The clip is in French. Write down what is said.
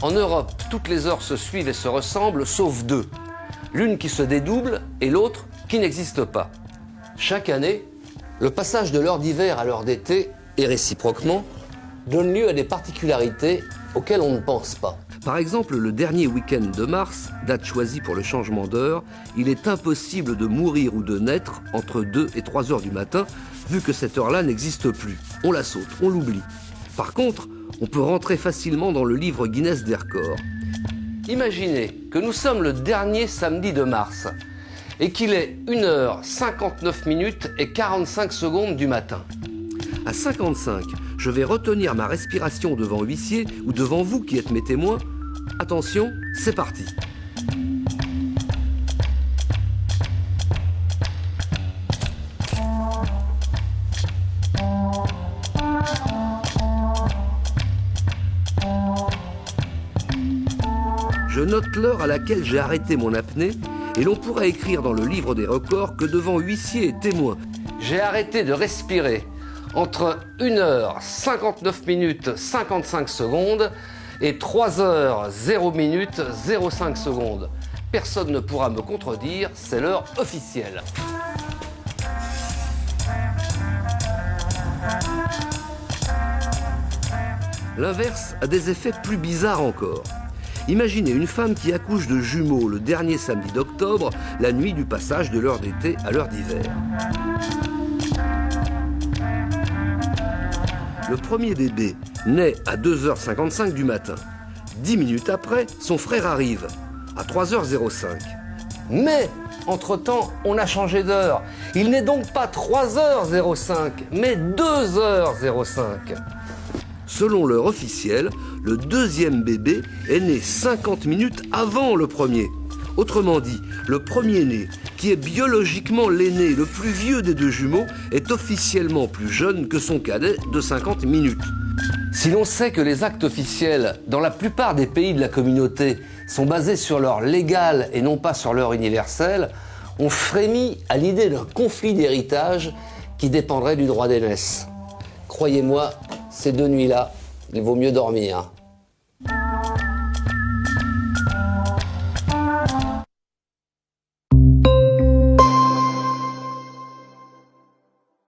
En Europe, toutes les heures se suivent et se ressemblent, sauf deux. L'une qui se dédouble et l'autre qui n'existe pas. Chaque année, le passage de l'heure d'hiver à l'heure d'été, et réciproquement, donne lieu à des particularités auxquelles on ne pense pas. Par exemple, le dernier week-end de mars, date choisie pour le changement d'heure, il est impossible de mourir ou de naître entre 2 et 3 heures du matin, vu que cette heure-là n'existe plus. On la saute, on l'oublie. Par contre, on peut rentrer facilement dans le livre Guinness des records. Imaginez que nous sommes le dernier samedi de mars et qu'il est 1h59 et 45 secondes du matin. À 55, je vais retenir ma respiration devant l'huissier ou devant vous qui êtes mes témoins. Attention, c'est parti. Je note l'heure à laquelle j'ai arrêté mon apnée et l'on pourrait écrire dans le livre des records que devant huissier et témoin, j'ai arrêté de respirer entre 1h59 55 secondes et 3h 0 minutes 05 secondes. Personne ne pourra me contredire, c'est l'heure officielle. L'inverse a des effets plus bizarres encore. Imaginez une femme qui accouche de jumeaux le dernier samedi d'octobre, la nuit du passage de l'heure d'été à l'heure d'hiver. Le premier bébé naît à 2h55 du matin. 10 minutes après, son frère arrive, à 3h05. Mais, entre-temps, on a changé d'heure. Il n'est donc pas 3h05, mais 2h05. Selon l'heure officielle, le deuxième bébé est né 50 minutes avant le premier. Autrement dit, le premier-né, qui est biologiquement l'aîné, le plus vieux des deux jumeaux, est officiellement plus jeune que son cadet de 50 minutes. Si l'on sait que les actes officiels, dans la plupart des pays de la communauté, sont basés sur l'heure légale et non pas sur l'heure universelle, on frémit à l'idée d'un conflit d'héritage qui dépendrait du droit d'aînesse. Croyez-moi, ces deux nuits-là, il vaut mieux dormir.